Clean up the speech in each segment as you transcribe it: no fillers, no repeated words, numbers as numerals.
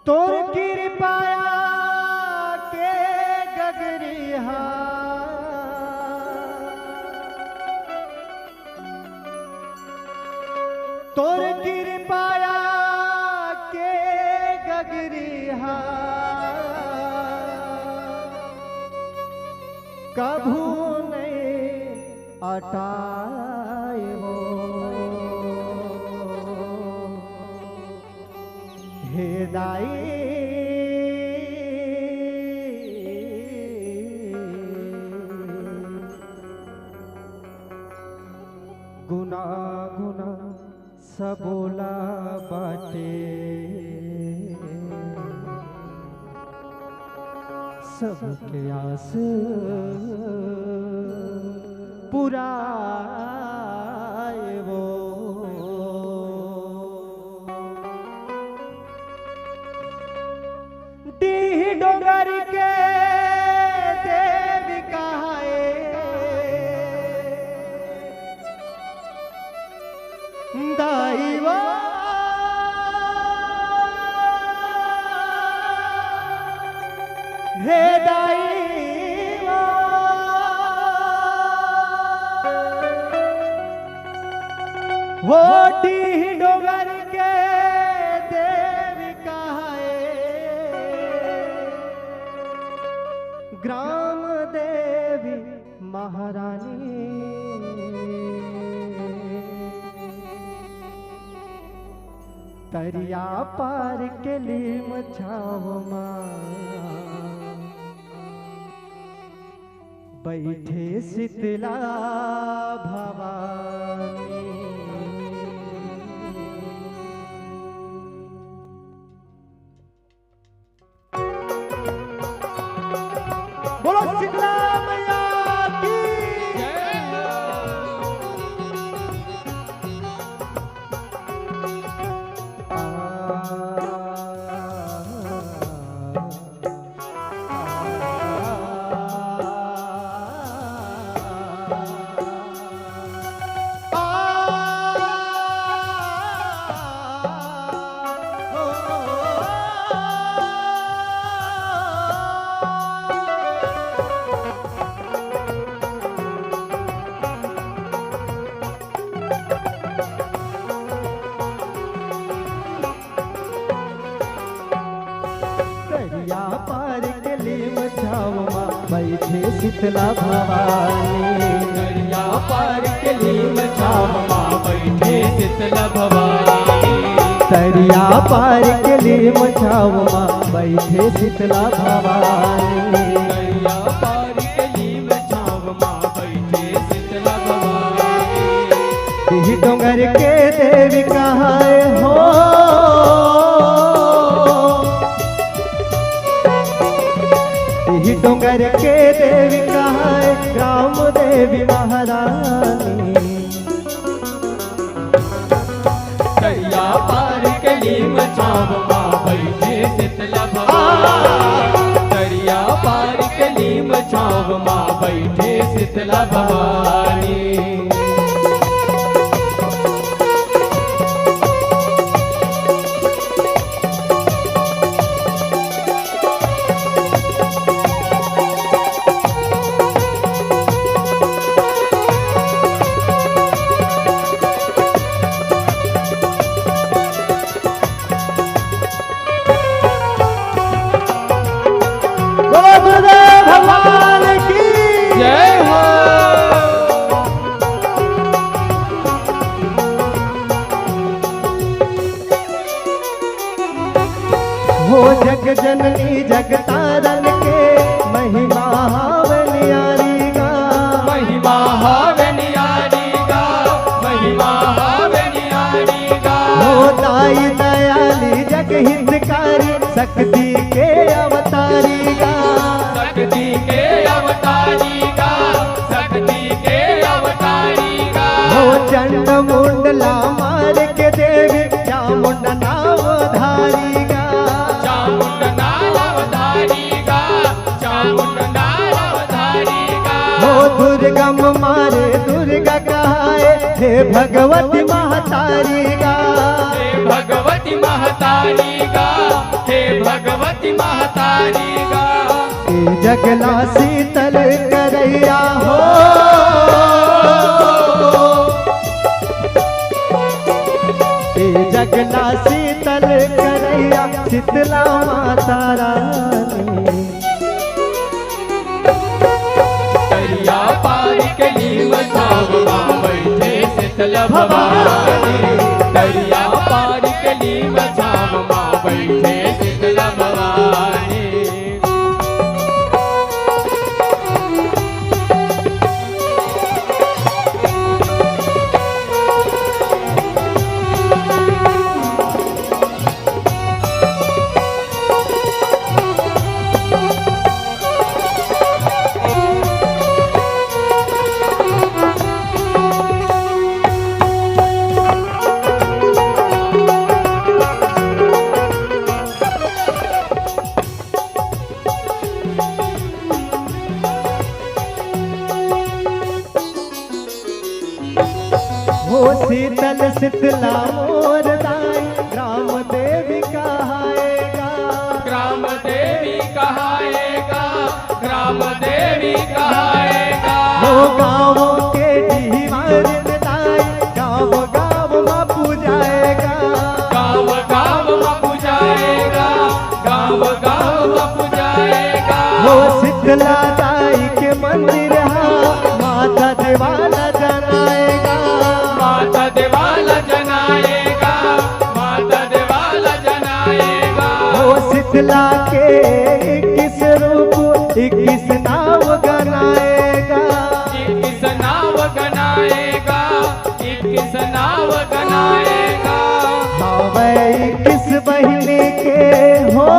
तोर कृपाया के गगरिहा तोर कृपाया के गगरिहा कभू नहीं अटाए हो हे दाई गुना गुना सबोला बाटे सबके आस पुराए वो डीह डोंगर के देव कहाए दाईवा हे दाईवा हो डीह डोंगर के देव कहाए ग्राम देवी महारानी तरिया पार के लीम छावमा बैठे शीतला भवानी बोलो शीतला मैया की पार के लीम छावमा बैठे शीतला भवानी दरिया पार के लीम छावमा बैठे शीतला भवानी दरिया पार के लीम छावमा बैठे शीतला भवानी दरिया पार के लीम छावमा बैठे शीतला भवानी डीह डोंगर के देवी कहाए हो डोंगर के देवी कहाए ग्राम देवी महारानी दरिया पार के लीम छावमा बैठे शीतला भवानी दरिया पार के लीम छावमा बैठे शीतला भवानी भगवान की जय हो जग जननी जग तारन के महिमा हावनियारी गा महिमा हावनियारी गा महिमा हावनियारी गा हो दाई दयाली जग हितकारी शक्ति के अवतारी गा शक्ति के अवतारी गा शक्ति के अवतारी गा हो चंड मुंडला मार के देवी चामुंड नावधारी गा चामुंड नावधारी गा चामुंड नावधारी गा हो दुर्गम मारे दुर्गा कहाए हे भगवती महतारी गा हे भगवती महतारी गा, हे भगवती महतारी गा। हे जगला शीतल करैया हो, हे जगला शीतल करैया शीतला माता रानी। दरिया पार कली छाव माँ बैठे शीतल भवानी, दरिया पार कली छाव माँ बैठे शीतल भवानी। हो शीतल शीतला मोर दाई ग्राम देवी कहाएगा, ग्राम देवी कहाएगा, ग्राम देवी कहाएगा। हो गाँवों के दीवार में दाई गाँव गाँव माँ पूजाएगा, गाँव गाँव माँ पूजाएगा, गाँव गाँव माँ पूजाएगा। हो शीतला दाई के मंदिर माता देवाला जनाएगा, माता देवाला जनाएगा, माता देवाला जनाएगा। हो शीतला के 21 रूप 21 नाव गनाएगा, 21 नाव गनाएगा, 21 नाव गनाएगा। भावे 21 बहिनी के हो,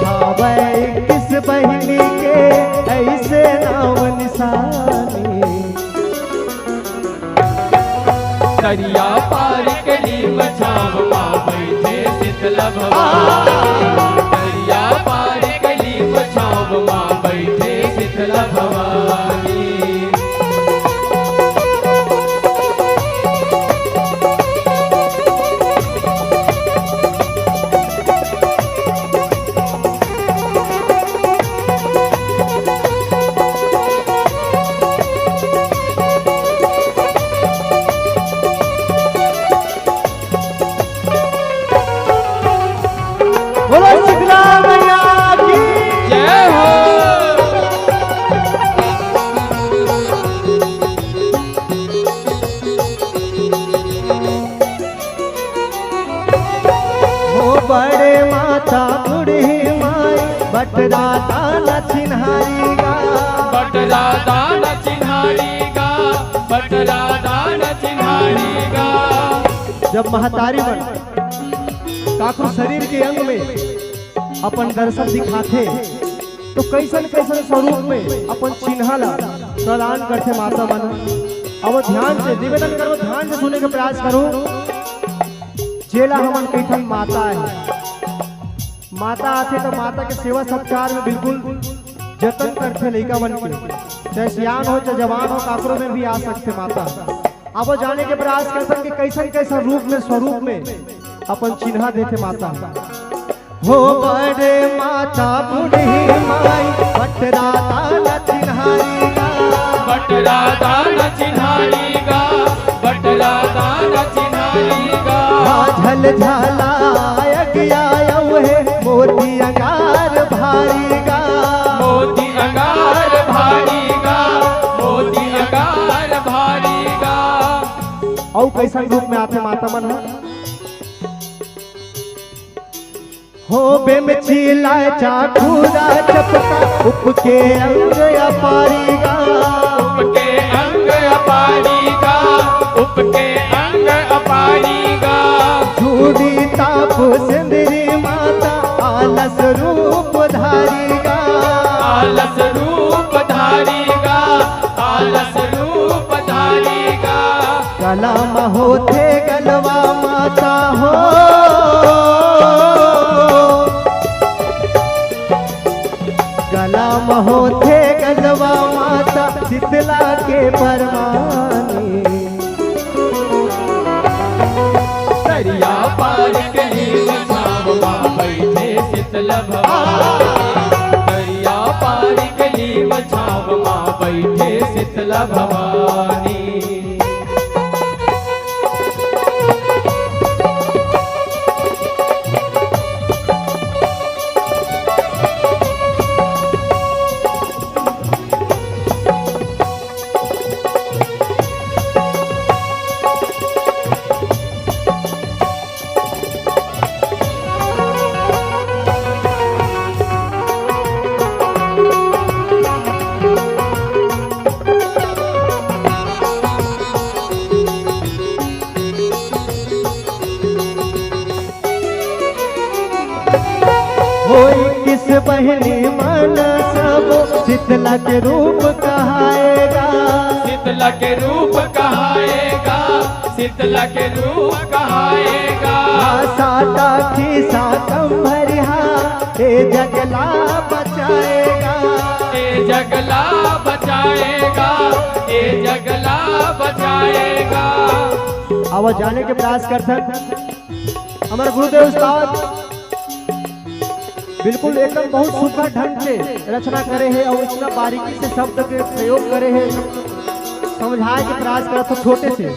भावे 21 बहिनी के ऐसे नाम निशानी। दरिया पार कली छाव माँ बैठे शीतल भवानी, दरिया पार कली छाव माँ बैठे शीतल भवानी। बोलो शीतला मैया की जय हो। हो बड़े माता बूढ़ी माई बटरा दाना चिन्हारी गा, बटरा दान चिन्हारी गा, बटरा दान चिन्हारी गा। जब महतारी बन काकू शरीर के अंग में अपन दर्शन दिखाते तो कैसन कैसन स्वरूप में अपन चिन्हला प्रदान करते माता मन। अब ध्यान से निवेदन करो, ध्यान से सुनने का प्रयास करो। जेला हमन कैसन माता है, माता आते तो माता के सेवा सत्कार में बिल्कुल जतन करते लड़का बन के, चाहे सियान हो चाहे जवान हो, काकरों में भी आ सकते माता। अब वो जाने के प्रयास करते कि कैसन कैसन रूप में स्वरूप में अपन चिन्हा देते माता। हो बड़े माता बूढ़ी माई बटरा दाना चिन्हारी गा, बटरा दान चिन्हारी गा, बटरा दान चिन्हारी गा। झल झलाया है मोती अंगार भारी गा, मोती अंगार भारी गा, मोती अंगार भारी गा। और कैसन रूप में आते माता मन है। हो बेमचीला चाखूरा चपका उपके अंग अपारी गा, उपके अंग अपारी गा, उपके अंग अपारी गा। झूठी ताप सिंदरी माता आलस रूप धारी गा, आलस रूप धारी गा, आलस रूप धारी गा। गला महोथे गलवा माता हो, गला महोथे गलवा माता शीतला के परमान। शीतला भवानी। किस बहनी मन सब शीतला के रूप कहाएगा, शीतला के रूप कहाएगा, शीतला के रूप कहाएगा। साता खीसा कंभरिया ए जगला बचाएगा, ए जगला बचाएगा, ए जगला बचाएगा। आवाज जाने के प्रयास करते हमारे गुरुदेव उस्ताद बिल्कुल एकदम बहुत सुखद ढंग से रचना करे है और इतना बारीकी से शब्द के प्रयोग करे है, समझाए के प्रयास करे तो छोटे से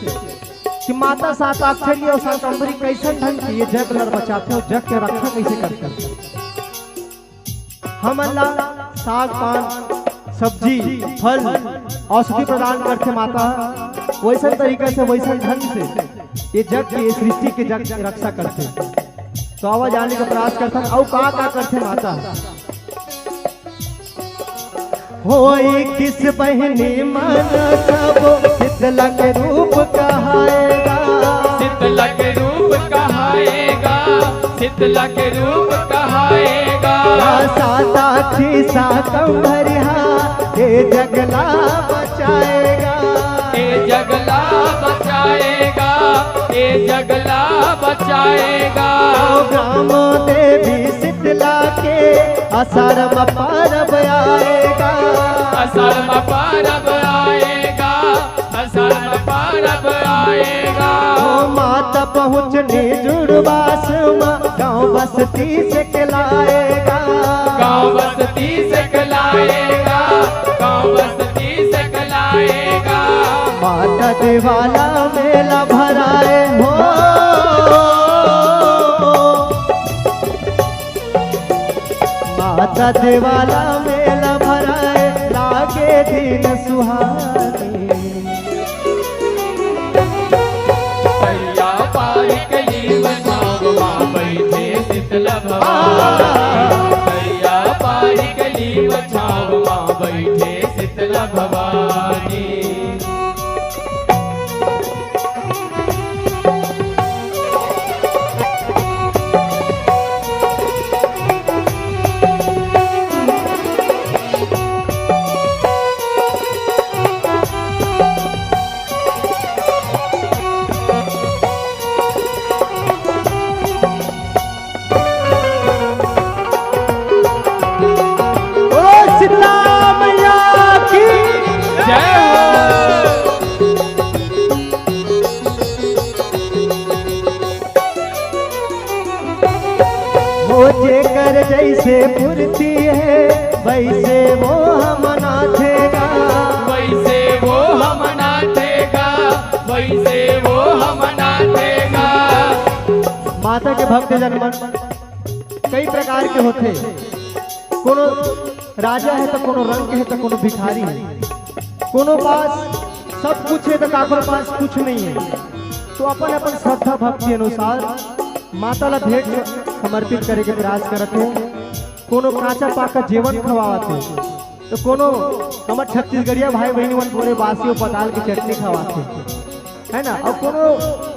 कि माता साताक्षरी और शाकंभरी कैसे ढंग से ये जग लड़ बचाते हो, जग के रक्षा कैसे करते हम अल्लाह साग पान सब्जी फल औषधि प्रदान करते माता, वैसा तरीके से वैसा ढंग से ये जग की सृष्टि के जग की रक्षा करते। तो आवाज आने का प्रयास करते हैं और का करते माता। होई किस बहनी मन सब शीतला के रूप कहाएगा, शीतला के रूप कहाएगा, शीतला के रूप कहाएगा। साता खीसा कंभरिया ये जगला बचाएगा, ये जगला बचाएगा, ये जगला बचाएगा। ग्राम देवी शीतला के असर में परब आएगा, असर में परब आएगा, असर में परब आएगा। माता पहुँचने जुड़वास में गाँव बस्ती से खिलाएगा, गाँव बस्ती से खिलाएगा, गाँव बस्ती से खिलाएगा। माता देवाला मेला भराए हो, माता देवाला मेला भराए लागे दिन सुहानी। भैया पारी कली बचावा बैठे शीतला भवानी, भैया पारी कली बचावा बैठे शीतला भवानी। जेकर जैसे फुर्ती है वैसे वो हम नाचेगा, वैसे वो हम नाचेगा, वैसे वो हम नाचेगा। माता के भक्त जन कई प्रकार के होते, कोनो राजा है तो कोनो रंग है तो कोनो भिखारी है, कोनो पास सब कुछ है तो काकों पास कुछ नहीं है। तो अपन अपन श्रद्धा भक्ति अनुसार माता ला भेंट समर्पित करे के प्रयास करते हैं। कोनो काचा पाका जीवन खवाते तो कोनो हमारे छत्तीसगढ़िया भाई बहनी मन पूरे बासी और पताल की चटनी खवाते है ना, और कोनो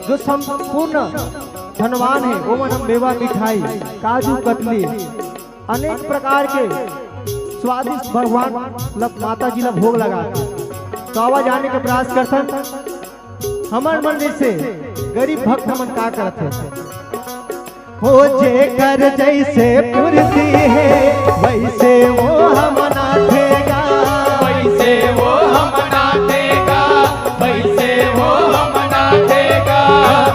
जो संपूर्ण धनवान है वो मन हम मेवा मिठाई काजू कतली अनेक प्रकार के स्वादिष्ट भगवान माता जी ला भोग लगाते। तो आवाज आने का प्रयास करते हमारे मन से गरीब भक्त मन का करते हो, जेकर जैसे फुर्ती है वैसे वो हम नाचेगा, वैसे वो हम नाचेगा, वैसे वो हम नाचेगा।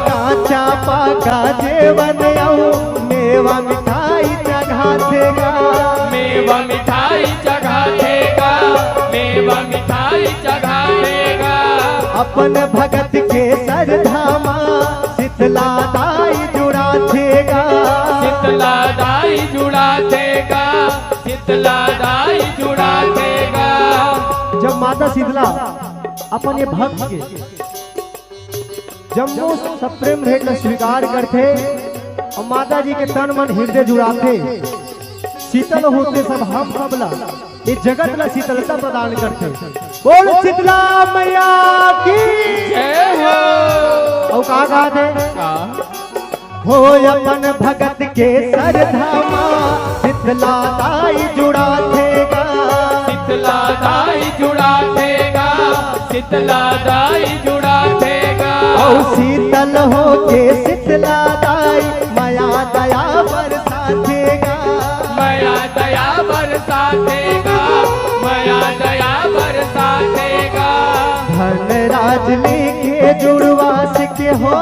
काचा पाका जेवन मेवा मिठाई चढ़ातेगा, मेवा मिठाई चढ़ातेगा, मेवा मिठाई चढ़ा अपन भगत के सरधामा शीतला दाई जुड़ा थेगा। शीतला दाई जुड़ा देगा, शीतला दाई जुड़ा देगा। जब माता शीतला अपन ये भक्त के जब वो सप्रेम भेंट ला स्वीकार करते और माता जी के तन मन हृदय जुड़ाते, शीतल होते सब हम सबला ये जगत ला शीतलता प्रदान करते। बोल शीतला मैया की जय हो। और कहा गाते हो अपन भगत के सरधामा शीतला दाई जुड़ा थेगा। शीतला दाई जुड़ा देगा, शीतला दाई जुड़ा देगा। और शीतल हो के शीतला दाई माया दया बरसा देगा। माया दया बरसा देगा, माया दया बरसा देगा। धनराज लेके जुड़वास के हो,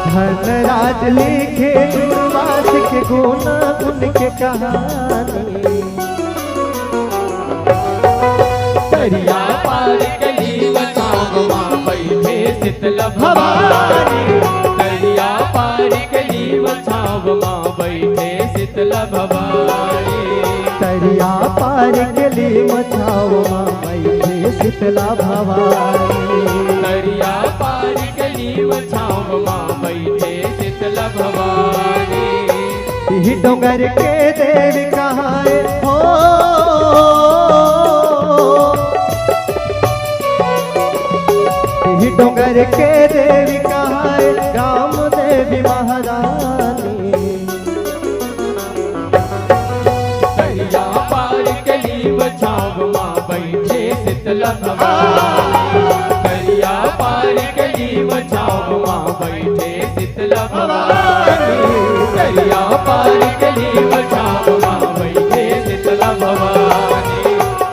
धनराज लेके जुड़वास के गुना उनके कहानी। दरिया पार गली बचाओ माँ बैठे शीतला भवानी। दरिया पार गली बचाओ माँ बैठे शीतला भवानी। दरिया पार गली मचाओ माँ बैठे शीतला भवानी। दरिया पार गली बचाओ माँ बैठे शीतला भवानी। ही डोंगर के देव कहाँ हो, ही डोंगर के देवी कहाँ राम देवी महारानी। दरिया पार गली बचाओ माँ बैठे शीतला भवानी। दरिया पार गली बचाओ माँ बैठे शीतला भवानी। दरिया पार गली बचाओ माँ बैठे शीतला भवानी।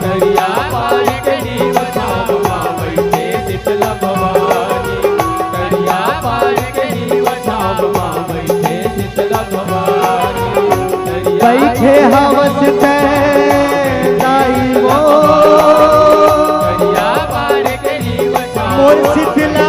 दरिया पार गली बचाओ माँ बैठे शीतला भवानी। दरिया पार गली बचाओ माँ बैठे शीतला भवानी। बैठे हवस दाई वो दरिया पार गली बचाओ मोर शीतला